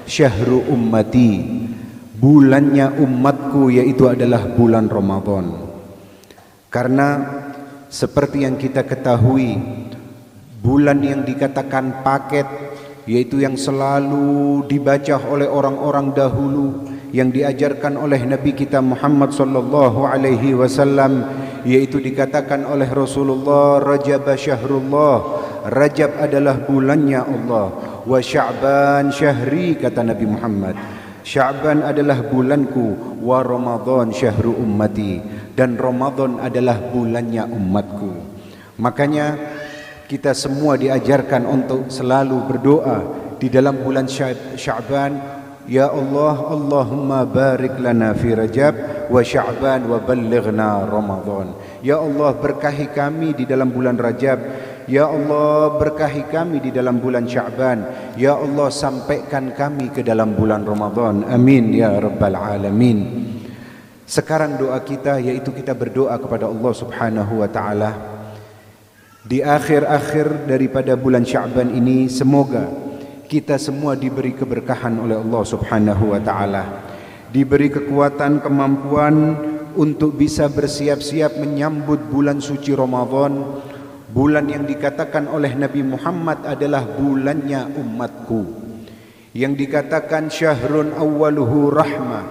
syahru ummati, bulannya umatku yaitu adalah bulan Ramadan. Karena seperti yang kita ketahui, bulan yang dikatakan paket, yaitu yang selalu dibaca oleh orang-orang dahulu, yang diajarkan oleh Nabi kita Muhammad sallallahu alaihi wasallam, yaitu dikatakan oleh Rasulullah, Rajab syahrullah, Rajab adalah bulannya Allah, wa Sya'ban syahri, kata Nabi Muhammad, Sya'ban adalah bulanku, wa Ramadan syahru ummati, dan Ramadan adalah bulannya umatku. Makanya kita semua diajarkan untuk selalu berdoa di dalam bulan Sya'ban. Ya Allah, Allahumma barik lana fi Rajab wa Sya'ban wa ballighna Ramadan. Ya Allah, berkahi kami di dalam bulan Rajab. Ya Allah, berkahi kami di dalam bulan Sya'ban. Ya Allah, sampaikan kami ke dalam bulan Ramadan. Amin ya rabbal alamin. Sekarang doa kita yaitu kita berdoa kepada Allah Subhanahu wa taala di akhir-akhir daripada bulan Sya'ban ini, semoga kita semua diberi keberkahan oleh Allah Subhanahu wa taala, diberi kekuatan, kemampuan untuk bisa bersiap-siap menyambut bulan suci Ramadan, bulan yang dikatakan oleh Nabi Muhammad adalah bulannya umatku, yang dikatakan syahrun awwaluhu rahmah,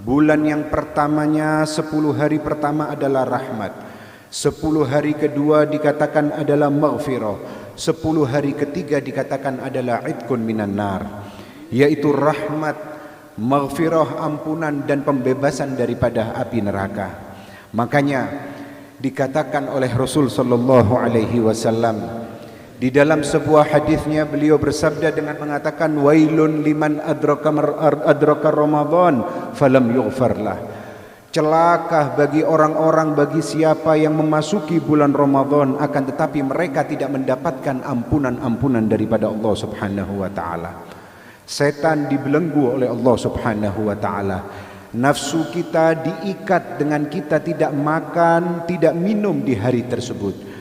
bulan yang pertamanya 10 hari pertama adalah rahmat, 10 hari kedua dikatakan adalah maghfirah, 10 hari ketiga dikatakan adalah idkun minan nar, yaitu rahmat, maghfirah, ampunan dan pembebasan daripada api neraka. Makanya dikatakan oleh Rasul sallallahu alaihi wasallam di dalam sebuah hadisnya, beliau bersabda dengan mengatakan, wailun liman adraka Ramadan falam yughfar lah. Celaka bagi orang-orang, bagi siapa yang memasuki bulan Ramadan akan tetapi mereka tidak mendapatkan ampunan-ampunan daripada Allah Subhanahu wa taala. Setan dibelenggu oleh Allah Subhanahu wa taala. Nafsu kita diikat dengan kita tidak makan, tidak minum di hari tersebut.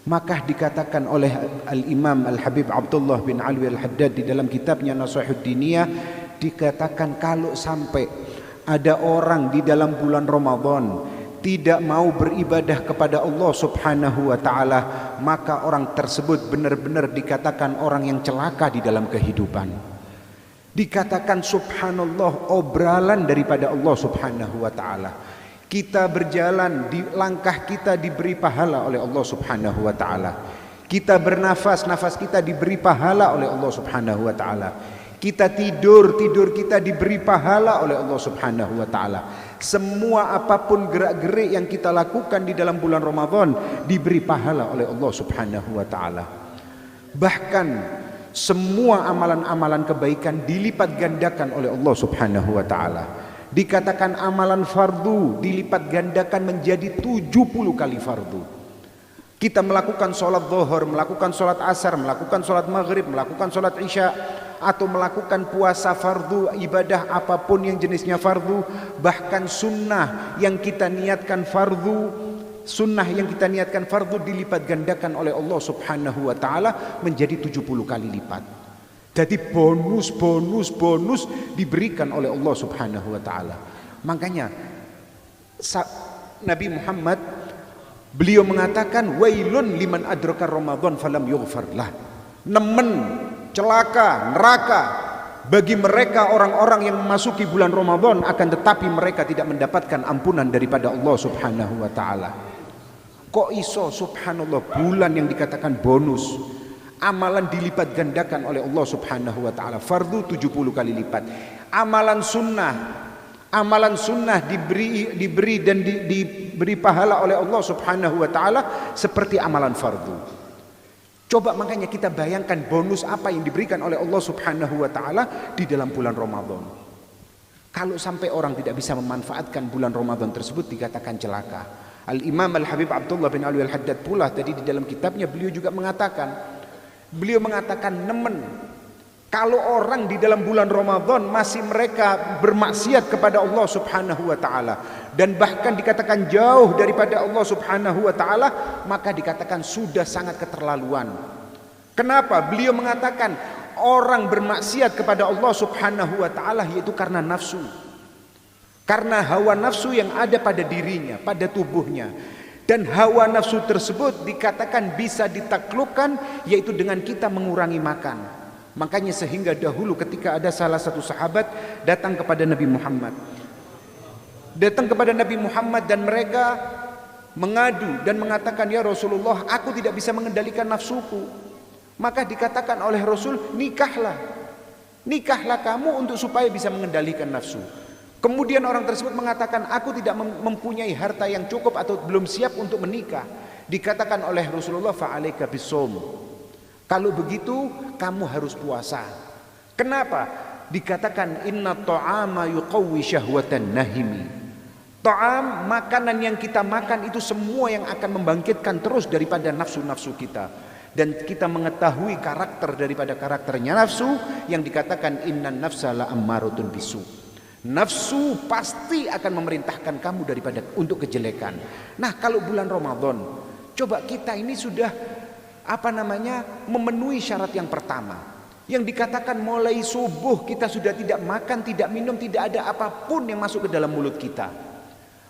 Maka dikatakan oleh Al-Imam Al-Habib Abdullah bin Alwi Al-Haddad di dalam kitabnya Nasihat Diniyah, dikatakan kalau sampai ada orang di dalam bulan Ramadan tidak mau beribadah kepada Allah Subhanahu wa taala, maka orang tersebut benar-benar dikatakan orang yang celaka di dalam kehidupan. Dikatakan subhanallah, obralan daripada Allah Subhanahu wa taala. Kita berjalan, di langkah kita diberi pahala oleh Allah Subhanahu wa taala. Kita bernafas, nafas kita diberi pahala oleh Allah Subhanahu wa taala. Kita tidur kita diberi pahala oleh Allah Subhanahu wa taala. Semua apapun gerak-gerik yang kita lakukan di dalam bulan Ramadan diberi pahala oleh Allah Subhanahu wa taala. Bahkan semua amalan-amalan kebaikan dilipat gandakan oleh Allah Subhanahu wa taala. Dikatakan amalan fardu dilipat gandakan menjadi 70 kali fardu. Kita melakukan sholat zuhur, melakukan sholat asar, melakukan sholat maghrib, melakukan sholat isya, atau melakukan puasa fardu, ibadah apapun yang jenisnya fardu, bahkan sunnah yang kita niatkan fardu, dilipat gandakan oleh Allah Subhanahu wa taala menjadi 70 kali lipat. Jadi bonus diberikan oleh Allah Subhanahu wa taala. Makanya Nabi Muhammad, beliau mengatakan wailun liman adraka Ramadan falam yughfar lah. Nemen, celaka, neraka bagi mereka orang-orang yang memasuki bulan Ramadan akan tetapi mereka tidak mendapatkan ampunan daripada Allah Subhanahu wa taala. Kok iso, subhanallah, bulan yang dikatakan bonus, amalan dilipat gandakan oleh Allah Subhanahu wa taala, fardu 70 kali lipat. Amalan sunnah diberi dan diberi pahala oleh Allah Subhanahu wa taala seperti amalan fardu. Coba makanya kita bayangkan bonus apa yang diberikan oleh Allah Subhanahu wa taala di dalam bulan Ramadan. Kalau sampai orang tidak bisa memanfaatkan bulan Ramadan tersebut dikatakan celaka. Al-Imam Al-Habib Abdullah bin Alwi Al-Haddad pula tadi di dalam kitabnya beliau juga mengatakan, nemen kalau orang di dalam bulan Ramadan masih mereka bermaksiat kepada Allah Subhanahu wa taala dan bahkan dikatakan jauh daripada Allah Subhanahu wa taala, maka dikatakan sudah sangat keterlaluan. Kenapa? Beliau mengatakan orang bermaksiat kepada Allah Subhanahu wa taala yaitu karena nafsu. Karena hawa nafsu yang ada pada dirinya, pada tubuhnya. Dan hawa nafsu tersebut dikatakan bisa ditaklukkan yaitu dengan kita mengurangi makan. Makanya sehingga dahulu ketika ada salah satu sahabat datang kepada Nabi Muhammad. Datang kepada Nabi Muhammad dan mereka mengadu dan mengatakan, "Ya Rasulullah, aku tidak bisa mengendalikan nafsuku." Maka dikatakan oleh Rasul, "Nikahlah. Nikahlah kamu untuk supaya bisa mengendalikan nafsu." Kemudian orang tersebut mengatakan, "Aku tidak mempunyai harta yang cukup atau belum siap untuk menikah." Dikatakan oleh Rasulullah, "Fa'alaika bisawm." Kalau begitu kamu harus puasa. Kenapa? Dikatakan inna ta'ama yuqawwi syahwatan nahimi. Ta'am, makanan yang kita makan itu semua yang akan membangkitkan terus daripada nafsu-nafsu kita. Dan kita mengetahui karakter daripada karakternya nafsu yang dikatakan innan nafsa la ammaratun bisu. Nafsu pasti akan memerintahkan kamu daripada untuk kejelekan. Nah, kalau bulan Ramadan, coba kita ini sudah memenuhi syarat yang pertama. Yang dikatakan mulai subuh kita sudah tidak makan, tidak minum, tidak ada apapun yang masuk ke dalam mulut kita.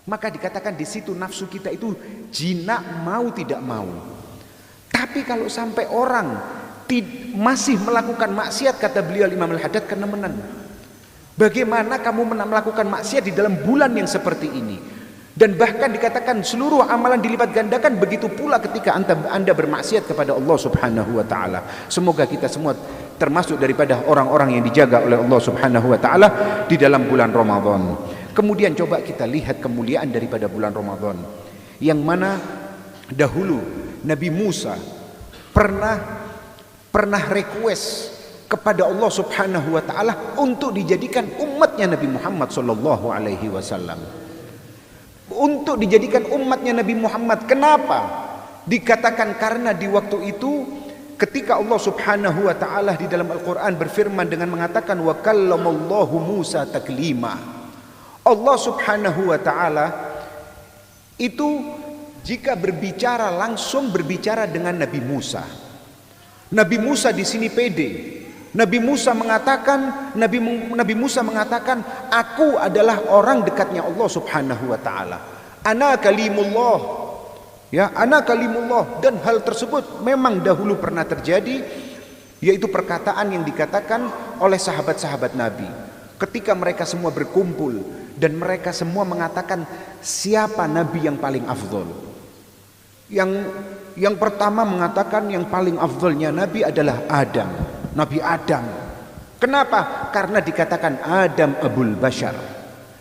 Maka dikatakan di situ nafsu kita itu jinak mau tidak mau. Tapi kalau sampai orang masih melakukan maksiat, kata beliau Imam Al-Haddad, kenemenan. Bagaimana kamu melakukan maksiat di dalam bulan yang seperti ini? Dan bahkan dikatakan seluruh amalan dilipat gandakan, begitu pula ketika anda bermaksiat kepada Allah Subhanahu wa ta'ala. Semoga kita semua termasuk daripada orang-orang yang dijaga oleh Allah Subhanahu wa ta'ala di dalam bulan Ramadan. Kemudian coba kita lihat kemuliaan daripada bulan Ramadan, yang mana dahulu Nabi Musa pernah request kepada Allah Subhanahu wa ta'ala untuk dijadikan umatnya Nabi Muhammad sallallahu alaihi wasallam. Untuk dijadikan umatnya Nabi Muhammad. Kenapa? Dikatakan karena di waktu itu ketika Allah Subhanahu wa ta'ala di dalam Al-Quran berfirman dengan mengatakan wa kallamallahu Musa taklima. Allah Subhanahu wa ta'ala itu jika berbicara langsung berbicara dengan Nabi Musa. Nabi Musa di sini pede. Nabi Musa mengatakan, aku adalah orang dekatnya Allah Subhanahu wa ta'ala. Ana kalimullah. Ya, ana kalimullah. Dan hal tersebut memang dahulu pernah terjadi, yaitu perkataan yang dikatakan oleh sahabat-sahabat Nabi ketika mereka semua berkumpul dan mereka semua mengatakan siapa nabi yang paling afdol. Yang pertama mengatakan yang paling afdolnya nabi adalah Adam. Nabi Adam. Kenapa? Karena dikatakan Adam Abul Bashar.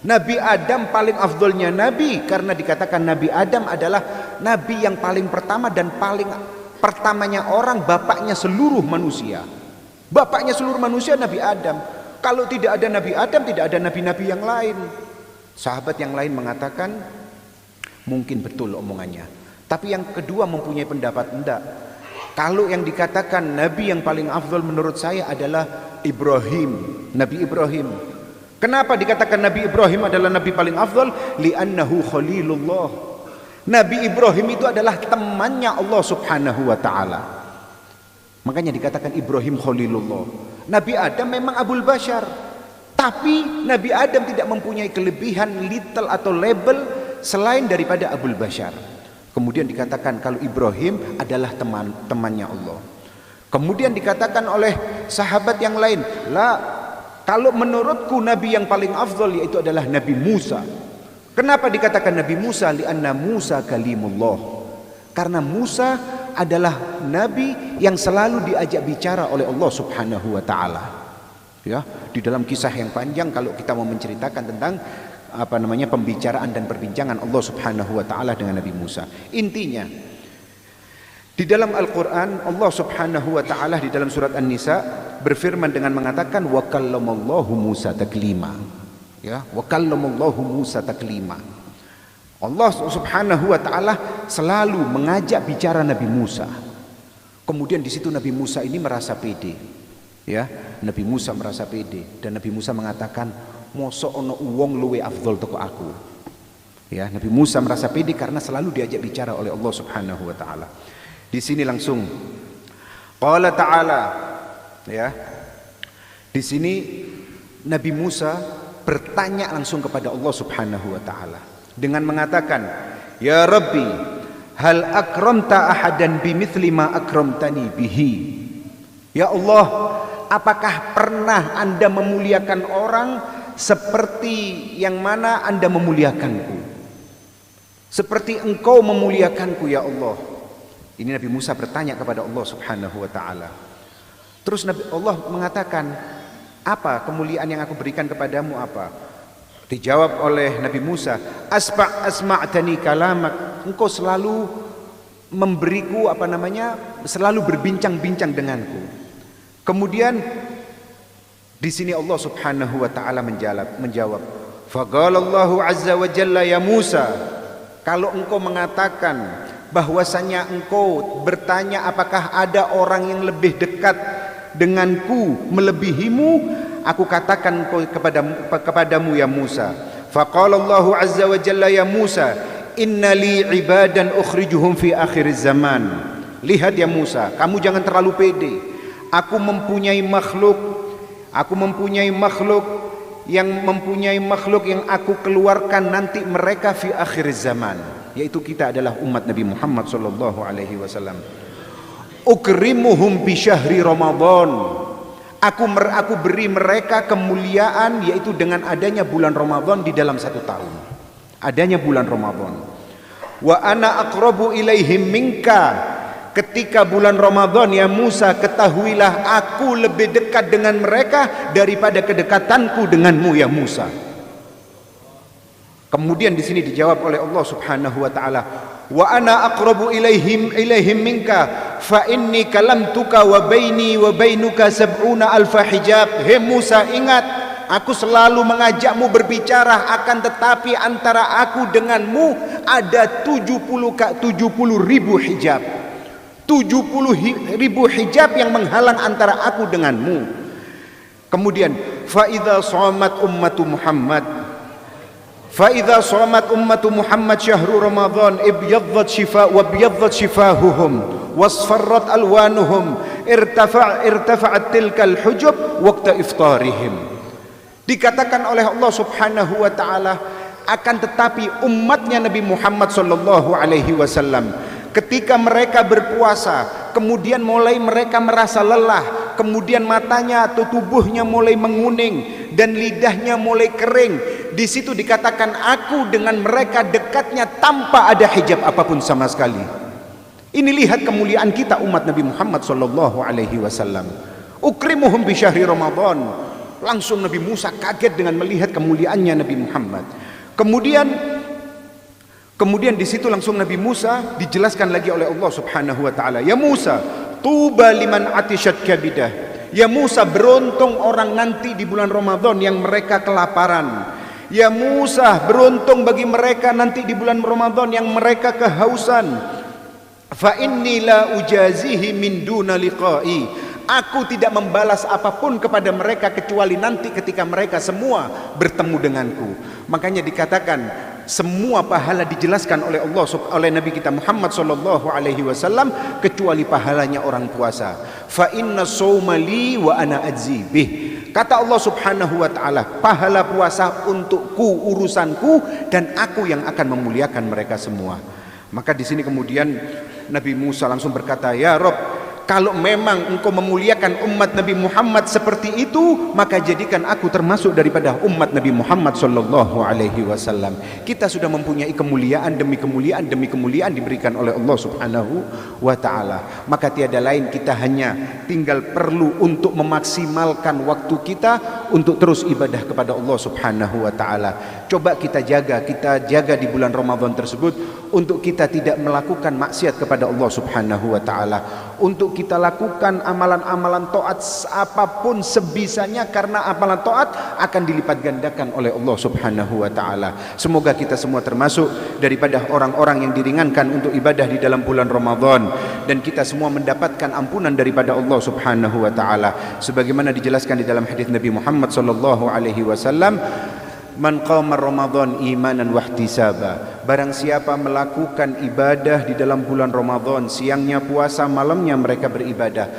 Nabi Adam paling afdolnya nabi karena dikatakan Nabi Adam adalah nabi yang paling pertama dan paling pertamanya orang, bapaknya seluruh manusia. Bapaknya seluruh manusia Nabi Adam. Kalau tidak ada Nabi Adam, tidak ada nabi-nabi yang lain. Sahabat yang lain mengatakan mungkin betul omongannya. Tapi yang kedua mempunyai pendapat enggak. Kalau yang dikatakan nabi yang paling afdal menurut saya adalah Ibrahim, Nabi Ibrahim. Kenapa dikatakan Nabi Ibrahim adalah nabi paling afdal? Li'annahu khalilullah. Nabi Ibrahim itu adalah temannya Allah Subhanahu wa ta'ala. Makanya dikatakan Ibrahim khalilullah. Nabi Adam memang Abul Bashar, tapi Nabi Adam tidak mempunyai kelebihan little atau label selain daripada Abul Bashar. Kemudian dikatakan kalau Ibrahim adalah temannya Allah. Kemudian dikatakan oleh sahabat yang lain, kalau menurutku nabi yang paling afdal yaitu adalah Nabi Musa. Kenapa dikatakan Nabi Musa? Lianna Musa kalimullah. Karena Musa adalah nabi yang selalu diajak bicara oleh Allah Subhanahu wa ta'ala. Ya, di dalam kisah yang panjang kalau kita mau menceritakan tentang pembicaraan dan perbincangan Allah Subhanahu wa ta'ala dengan Nabi Musa. Intinya di dalam Al-Quran Allah Subhanahu wa ta'ala di dalam surat An-Nisa berfirman dengan mengatakan wa kallamallahu Musa taklima. Ya, wa kallamallahu Musa taklima. Allah Subhanahu wa ta'ala selalu mengajak bicara Nabi Musa. Kemudian di situ Nabi Musa ini merasa pede. Ya, Nabi Musa merasa pede dan Nabi Musa mengatakan mosok ono uwong luwe afdol toko aku. Ya, Nabi Musa merasa pede karena selalu diajak bicara oleh Allah Subhanahu wa ta'ala. Di sini langsung qala ta'ala, ya, Di sini Nabi Musa bertanya langsung kepada Allah Subhanahu wa taala dengan mengatakan, "Ya Rabbi, hal akramta ahadan bimithli ma akramtani bihi?" Ya Allah, apakah pernah Anda memuliakan orang seperti yang mana Anda memuliakanku? Seperti Engkau memuliakanku ya Allah. Ini Nabi Musa bertanya kepada Allah Subhanahu wa taala. Terus Allah mengatakan, "Apa kemuliaan yang aku berikan kepadamu apa?" Dijawab oleh Nabi Musa, "Asma'tani kalamak." Engkau selalu memberiku selalu berbincang-bincang denganku. Kemudian di sini Allah Subhanahu wa taala menjawab, "Faqalallahu azza wa jalla ya Musa, kalau engkau mengatakan bahwasanya engkau bertanya apakah ada orang yang lebih dekat denganku melebihimu, aku katakan kepadamu ya Musa." Faqalallahu azza wa jalla ya Musa, "Inna li ibadan ukhrijuhum fi akhir zaman." Lihat ya Musa, kamu jangan terlalu pede. Aku mempunyai makhluk yang aku keluarkan nanti mereka fi akhir zaman, yaitu kita adalah umat Nabi Muhammad sallallahu alaihi wasallam. Ukrimuhum bi syahri Ramadan. Aku beri mereka kemuliaan yaitu dengan adanya bulan Ramadan di dalam satu tahun. Adanya bulan Ramadan. Wa ana aqrabu ilaihim minka. Ketika bulan Ramadan ya Musa, ketahuilah aku lebih dekat dengan mereka daripada kedekatanku denganmu ya Musa. Kemudian di sini dijawab oleh Allah Subhanahu wa taala, "Wa ana aqrabu ilaihim minka fa inni kalamtuka wa baini wa bainuka sab'una alfa hijab." Hei Musa, ingat, aku selalu mengajakmu berbicara, akan tetapi antara aku denganmu ada 70 ribu hijab. 70 ribu hijab yang menghalang antara aku denganmu. Kemudian fa idza shamat ummatu Muhammad syahru Ramadan ibyaddat shifahuhum wasfarrat alwanuhum irtafa'at tilkal hujub waqta iftarihim. Dikatakan oleh Allah Subhanahu wa taala, akan tetapi umatnya Nabi Muhammad sallallahu alaihi wasallam ketika mereka berpuasa, kemudian mulai mereka merasa lelah, kemudian matanya atau tubuhnya mulai menguning dan lidahnya mulai kering. Di situ dikatakan aku dengan mereka dekatnya tanpa ada hijab apapun sama sekali. Ini lihat kemuliaan kita umat Nabi Muhammad sallallahu alaihi wasallam. Ukrimuhum bi syahri Ramadan. Langsung Nabi Musa kaget dengan melihat kemuliaannya Nabi Muhammad. Kemudian di situ langsung Nabi Musa dijelaskan lagi oleh Allah Subhanahu wa taala, "Ya Musa, tuba liman atishat kabidah." Ya Musa, beruntung orang nanti di bulan Ramadan yang mereka kelaparan. Ya Musa, beruntung bagi mereka nanti di bulan Ramadan yang mereka kehausan. Fa inni la ujazihi min duna liqa'i. Aku tidak membalas apapun kepada mereka kecuali nanti ketika mereka semua bertemu denganku. Makanya dikatakan semua pahala dijelaskan oleh Allah, oleh Nabi kita Muhammad sallallahu alaihi wasallam, kecuali pahalanya orang puasa. Fa inna shauma li wa ana ajzi bih. Kata Allah Subhanahu wa taala, pahala puasa untukku, urusanku, dan aku yang akan memuliakan mereka semua. Maka di sini kemudian Nabi Musa langsung berkata, "Ya Rabb, kalau memang engkau memuliakan umat Nabi Muhammad seperti itu, maka jadikan aku termasuk daripada umat Nabi Muhammad sallallahu alaihi wasallam." Kita sudah mempunyai kemuliaan demi kemuliaan diberikan oleh Allah Subhanahu wa taala. Maka tiada lain, kita hanya tinggal perlu untuk memaksimalkan waktu kita untuk terus ibadah kepada Allah Subhanahu wa taala. Coba kita jaga di bulan Ramadan tersebut untuk kita tidak melakukan maksiat kepada Allah Subhanahu wa taala. Untuk kita lakukan amalan-amalan taat apapun sebisanya, karena amalan taat akan dilipat gandakan oleh Allah Subhanahu wa taala. Semoga kita semua termasuk daripada orang-orang yang diringankan untuk ibadah di dalam bulan Ramadan, dan kita semua mendapatkan ampunan daripada Allah Subhanahu wa taala. Sebagaimana dijelaskan di dalam hadis Nabi Muhammad sallallahu alaihi wasallam, "Man qama Ramadan imanan wahtisaba." Barang siapa melakukan ibadah di dalam bulan Ramadan, siangnya puasa, malamnya mereka beribadah,